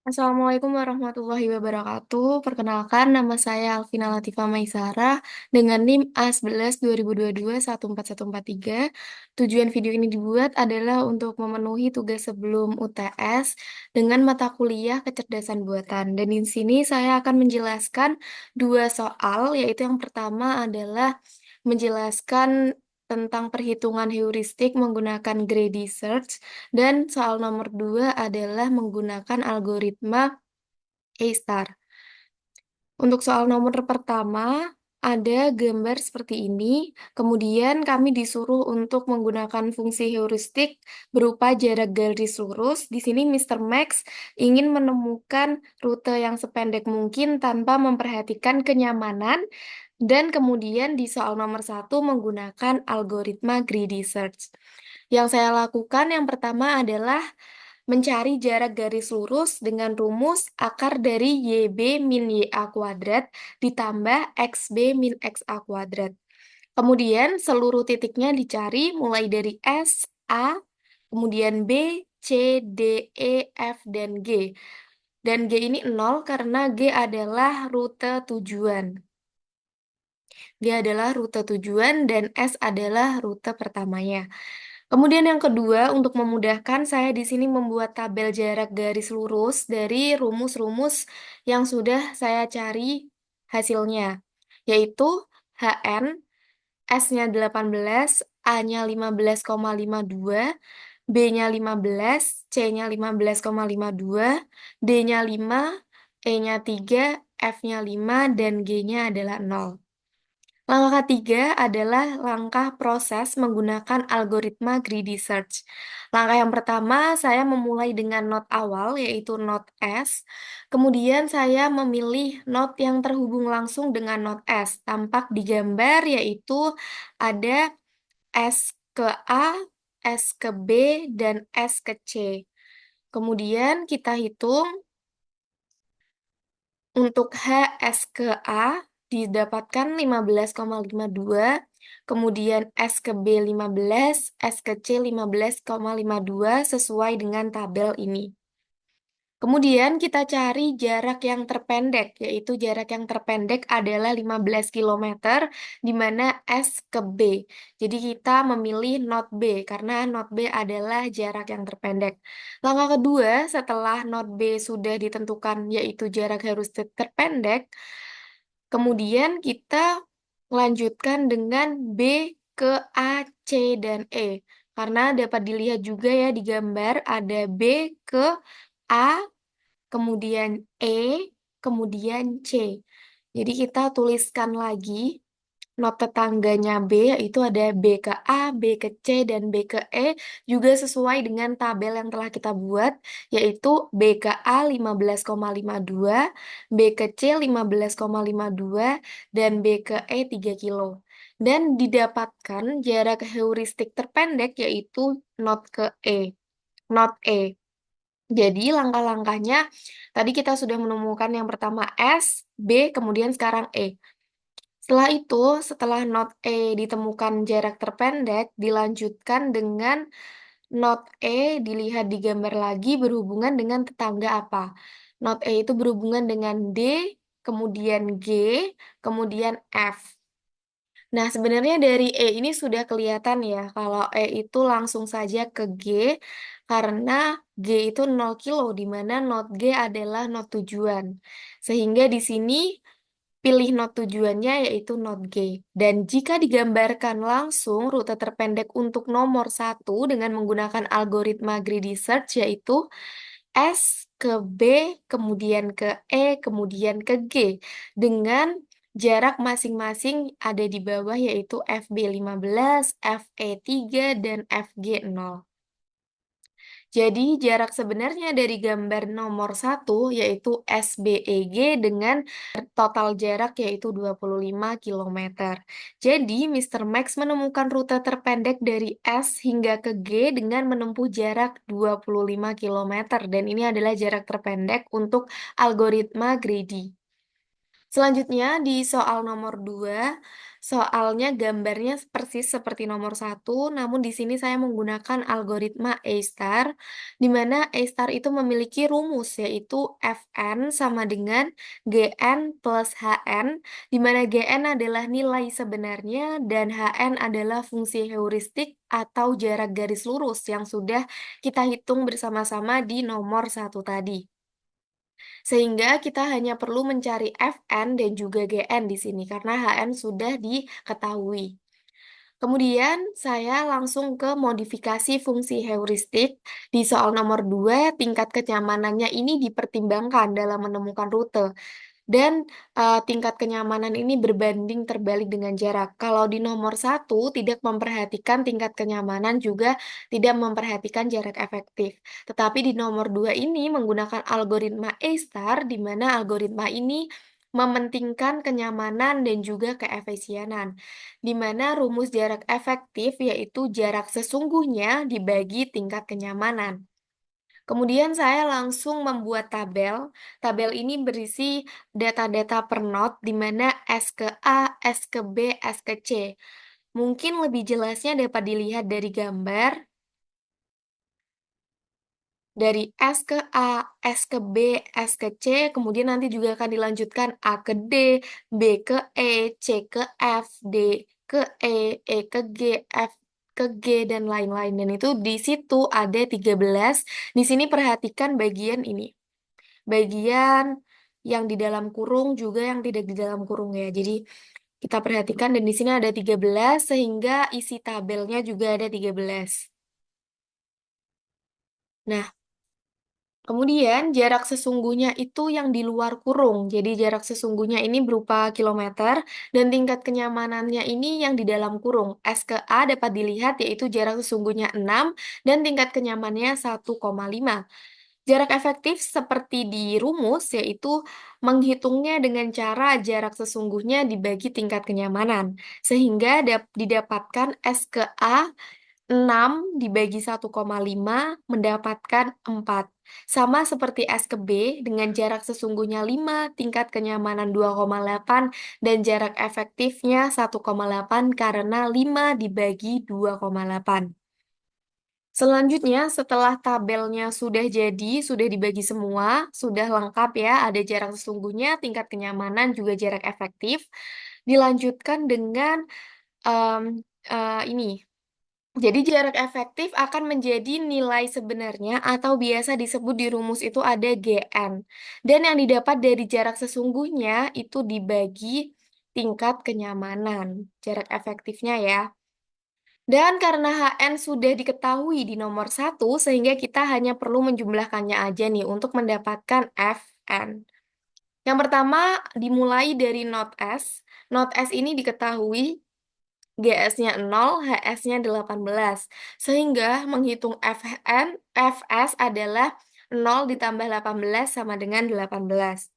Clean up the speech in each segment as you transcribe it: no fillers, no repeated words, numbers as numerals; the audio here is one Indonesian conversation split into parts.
Assalamualaikum warahmatullahi wabarakatuh. Perkenalkan, nama saya Alvina Latifah Maisarah dengan NIM A11 2022 14143. Tujuan video ini dibuat adalah untuk memenuhi tugas sebelum UTS dengan mata kuliah kecerdasan buatan. Dan di sini saya akan menjelaskan dua soal, yaitu yang pertama adalah menjelaskan tentang perhitungan heuristik menggunakan greedy search. Dan soal nomor 2 adalah menggunakan algoritma A-star. Untuk soal nomor pertama, ada gambar seperti ini. Kemudian kami disuruh untuk menggunakan fungsi heuristik berupa jarak garis lurus. Di sini Mr. Max ingin menemukan rute yang sependek mungkin tanpa memperhatikan kenyamanan. Dan kemudian di soal nomor 1 menggunakan algoritma greedy search. Yang saya lakukan yang pertama adalah mencari jarak garis lurus dengan rumus akar dari YB min YA kuadrat ditambah XB min XA kuadrat. Kemudian seluruh titiknya dicari mulai dari S, A, kemudian B, C, D, E, F, dan G. Dan G ini 0 karena G adalah rute tujuan. G adalah rute tujuan dan S adalah rute pertamanya. Kemudian yang kedua, untuk memudahkan saya di sini membuat tabel jarak garis lurus dari rumus-rumus yang sudah saya cari hasilnya, yaitu HN, S-nya 18, A-nya 15,52, B-nya 15, C-nya 15,52, D-nya 5, E-nya 3, F-nya 5, dan G-nya adalah 0. Langkah ketiga adalah langkah proses menggunakan algoritma greedy search. Langkah yang pertama, saya memulai dengan node awal, yaitu node S. Kemudian saya memilih node yang terhubung langsung dengan node S. Tampak di gambar, yaitu ada S ke A, S ke B, dan S ke C. Kemudian kita hitung untuk HS ke A didapatkan 15,52, kemudian S ke B 15, S ke C 15,52 sesuai dengan tabel ini. Kemudian kita cari jarak yang terpendek, yaitu jarak yang terpendek adalah 15 km, di mana S ke B. Jadi kita memilih node B, karena node B adalah jarak yang terpendek. Langkah kedua, setelah node B sudah ditentukan, yaitu jarak heuristik terpendek, kemudian kita lanjutkan dengan B ke A, C, dan E. Karena dapat dilihat juga ya di gambar, ada B ke A, kemudian E, kemudian C. Jadi kita tuliskan lagi not tetangganya B, yaitu ada B ke A, B ke C, dan B ke E, juga sesuai dengan tabel yang telah kita buat, yaitu B ke A 15,52, B ke C 15,52, dan B ke E 3 kilo. Dan didapatkan jarak heuristik terpendek, yaitu not ke E, not E. Jadi langkah-langkahnya, tadi kita sudah menemukan yang pertama S, B, kemudian sekarang E. Setelah itu, setelah node E ditemukan jarak terpendek, dilanjutkan dengan node E dilihat di gambar lagi berhubungan dengan tetangga apa. Node E itu berhubungan dengan D, kemudian G, kemudian F. Nah, sebenarnya dari E ini sudah kelihatan ya, kalau E itu langsung saja ke G, karena G itu 0 kilo, di mana node G adalah node tujuan. Sehingga di sini pilih node tujuannya yaitu node G. Dan jika digambarkan langsung rute terpendek untuk nomor 1 dengan menggunakan algoritma greedy search, yaitu S ke B, kemudian ke E, kemudian ke G, dengan jarak masing-masing ada di bawah yaitu FB 15, FE 3, dan FG 0. Jadi jarak sebenarnya dari gambar nomor 1 yaitu SBEG dengan total jarak yaitu 25 km. Jadi Mr. Max menemukan rute terpendek dari S hingga ke G dengan menempuh jarak 25 km, dan ini adalah jarak terpendek untuk algoritma greedy. Selanjutnya di soal nomor 2, Soalnya gambarnya persis seperti nomor satu, namun di sini saya menggunakan algoritma A-star, di mana A-star itu memiliki rumus, yaitu Fn sama dengan Gn plus Hn, di mana Gn adalah nilai sebenarnya dan Hn adalah fungsi heuristik atau jarak garis lurus yang sudah kita hitung bersama-sama di nomor satu tadi. Sehingga kita hanya perlu mencari Fn dan juga Gn di sini karena Hn sudah diketahui. Kemudian saya langsung ke modifikasi fungsi heuristik. Di soal nomor 2, tingkat kenyamanannya ini dipertimbangkan dalam menemukan rute. Dan, tingkat kenyamanan ini berbanding terbalik dengan jarak. Kalau di nomor satu tidak memperhatikan tingkat kenyamanan, juga tidak memperhatikan jarak efektif. Tetapi di nomor 2 ini menggunakan algoritma A-star, di mana algoritma ini mementingkan kenyamanan dan juga keefisienan, di mana rumus jarak efektif yaitu jarak sesungguhnya dibagi tingkat kenyamanan. Kemudian saya langsung membuat tabel. Tabel ini berisi data-data per not, di mana S ke A, S ke B, S ke C. Mungkin lebih jelasnya dapat dilihat dari gambar. Dari S ke A, S ke B, S ke C, kemudian nanti juga akan dilanjutkan A ke D, B ke E, C ke F, D ke E ke G, F ke G, dan lain-lain. Dan itu di situ ada 13. Di sini perhatikan bagian ini. Bagian yang di dalam kurung juga yang tidak di dalam kurung ya. Jadi kita perhatikan dan di sini ada 13 sehingga isi tabelnya juga ada 13. Nah, kemudian jarak sesungguhnya itu yang di luar kurung. Jadi jarak sesungguhnya ini berupa kilometer dan tingkat kenyamanannya ini yang di dalam kurung. S ke A dapat dilihat yaitu jarak sesungguhnya 6 dan tingkat kenyamanannya 1,5. Jarak efektif seperti di rumus, yaitu menghitungnya dengan cara jarak sesungguhnya dibagi tingkat kenyamanan, sehingga didapatkan S ke A 6 dibagi 1,5 mendapatkan 4. Sama seperti S ke B dengan jarak sesungguhnya 5, tingkat kenyamanan 2,8, dan jarak efektifnya 1,8 karena 5 dibagi 2,8. Selanjutnya, setelah tabelnya sudah jadi, sudah dibagi semua, sudah lengkap ya, ada jarak sesungguhnya, tingkat kenyamanan, juga jarak efektif, dilanjutkan dengan ini. Jadi jarak efektif akan menjadi nilai sebenarnya atau biasa disebut di rumus itu ada Gn. Dan yang didapat dari jarak sesungguhnya itu dibagi tingkat kenyamanan, jarak efektifnya ya. Dan karena Hn sudah diketahui di nomor satu, sehingga kita hanya perlu menjumlahkannya aja nih untuk mendapatkan Fn. Yang pertama dimulai dari not S. Not S ini diketahui GS-nya 0, HS-nya 18. Sehingga menghitung Fs adalah 0 ditambah 18 sama dengan 18.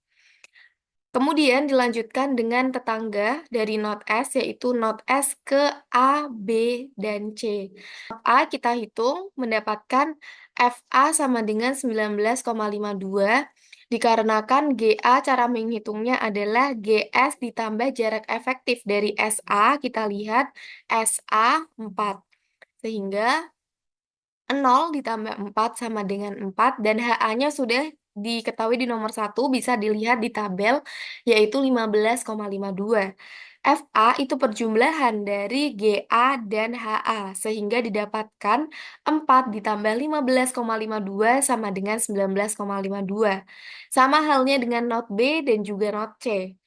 Kemudian dilanjutkan dengan tetangga dari not S, yaitu not S ke A, B, dan C. Not A kita hitung mendapatkan FA sama dengan 19,52, dikarenakan GA cara menghitungnya adalah GS ditambah jarak efektif dari SA, kita lihat SA 4. Sehingga 0 ditambah 4 sama dengan 4, dan HA-nya sudah diketahui di nomor 1, bisa dilihat di tabel, yaitu 15,52. FA itu perjumlahan dari GA dan HA, sehingga didapatkan 4 ditambah 15,52 sama dengan 19,52. Sama halnya dengan not B dan juga not C.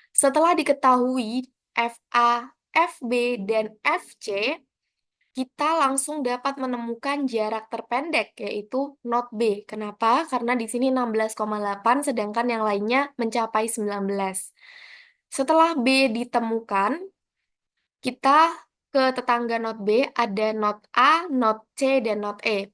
Setelah diketahui FA, FB, dan FC, kita langsung dapat menemukan jarak terpendek, yaitu not B. Kenapa? Karena di sini 16,8, sedangkan yang lainnya mencapai 19. Setelah B ditemukan, kita ke tetangga not B, ada not A, not C, dan not E.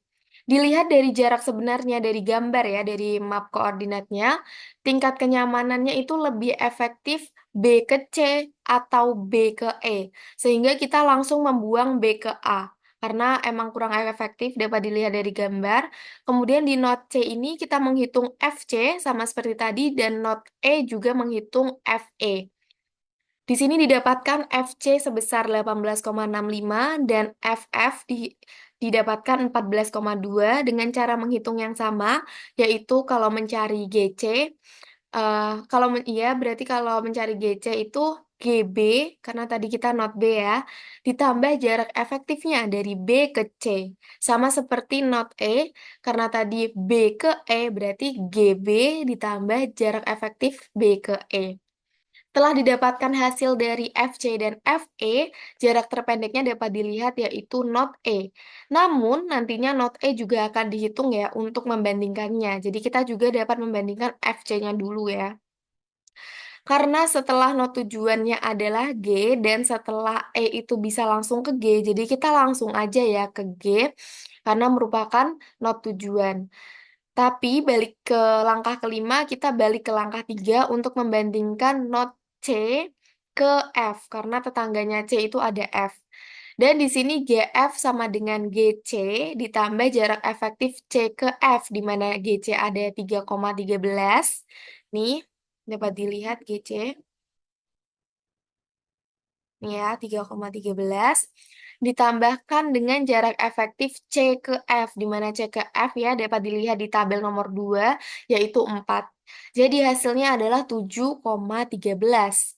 Dilihat dari jarak sebenarnya dari gambar ya, dari map koordinatnya, tingkat kenyamanannya itu lebih efektif B ke C atau B ke E. Sehingga kita langsung membuang B ke A. Karena emang kurang efektif dapat dilihat dari gambar. Kemudian di not C ini kita menghitung FC sama seperti tadi, dan not E juga menghitung FE. Di sini didapatkan FC sebesar 18,65 dan FF didapatkan 14,2 dengan cara menghitung yang sama, yaitu kalau mencari GC, berarti kalau mencari GC itu GB, karena tadi kita not B ya, ditambah jarak efektifnya dari B ke C. Sama seperti not E, karena tadi B ke E, berarti GB ditambah jarak efektif B ke E. Telah didapatkan hasil dari FC dan FE, jarak terpendeknya dapat dilihat yaitu not E. Namun, nantinya not E juga akan dihitung ya untuk membandingkannya. Jadi kita juga dapat membandingkan FC-nya dulu ya. Karena setelah not tujuannya adalah G dan setelah E itu bisa langsung ke G, jadi kita langsung aja ya ke G karena merupakan not tujuan. Tapi balik ke langkah kelima, kita balik ke langkah 3 untuk membandingkan not C ke F, karena tetangganya C itu ada F. Dan di sini GF sama dengan GC ditambah jarak efektif C ke F, di mana GC ada 3,13. Nih, dapat dilihat GC. Nih ya, 3,13 ditambahkan dengan jarak efektif C ke F, di mana C ke F ya dapat dilihat di tabel nomor 2, yaitu 4. Jadi hasilnya adalah 7,13.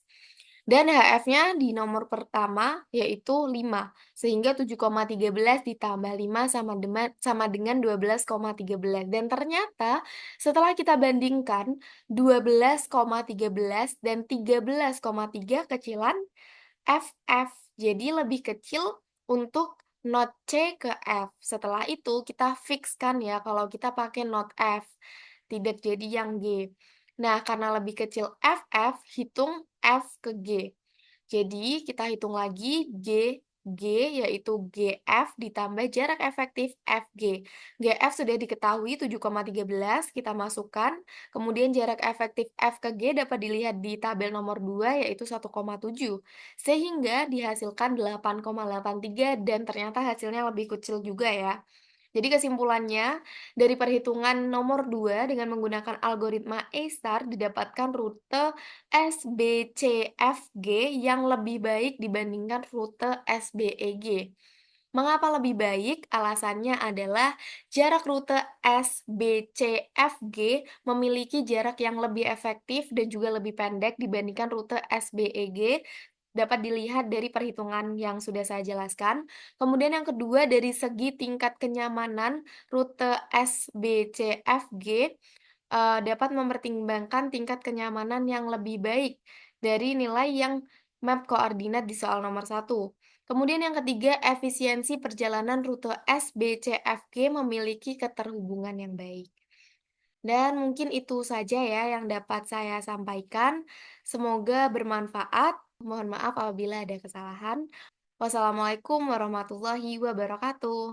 Dan HF-nya di nomor pertama yaitu 5, sehingga 7,13 ditambah 5 sama dengan 12,13. Dan ternyata setelah kita bandingkan 12,13 dan 13,3 kecilan FF. Jadi lebih kecil untuk not C ke F. Setelah itu kita fixkan ya kalau kita pakai not F. Tidak jadi yang G. Nah, karena lebih kecil FF, hitung F ke G. Jadi kita hitung lagi G yaitu GF ditambah jarak efektif FG. GF sudah diketahui 7,13, kita masukkan. Kemudian jarak efektif F ke G dapat dilihat di tabel nomor 2 yaitu 1,7. Sehingga dihasilkan 8,83 dan ternyata hasilnya lebih kecil juga ya. Jadi kesimpulannya, dari perhitungan nomor 2 dengan menggunakan algoritma A-star didapatkan rute SBCFG yang lebih baik dibandingkan rute SBEG. Mengapa lebih baik? Alasannya adalah jarak rute SBCFG memiliki jarak yang lebih efektif dan juga lebih pendek dibandingkan rute SBEG, dapat dilihat dari perhitungan yang sudah saya jelaskan. Kemudian yang kedua, dari segi tingkat kenyamanan, rute SBCFG dapat mempertimbangkan tingkat kenyamanan yang lebih baik dari nilai yang map koordinat di soal nomor 1. Kemudian yang ketiga, efisiensi perjalanan rute SBCFG memiliki keterhubungan yang baik. Dan mungkin itu saja ya yang dapat saya sampaikan. Semoga bermanfaat. Mohon maaf apabila ada kesalahan. Wassalamualaikum warahmatullahi wabarakatuh.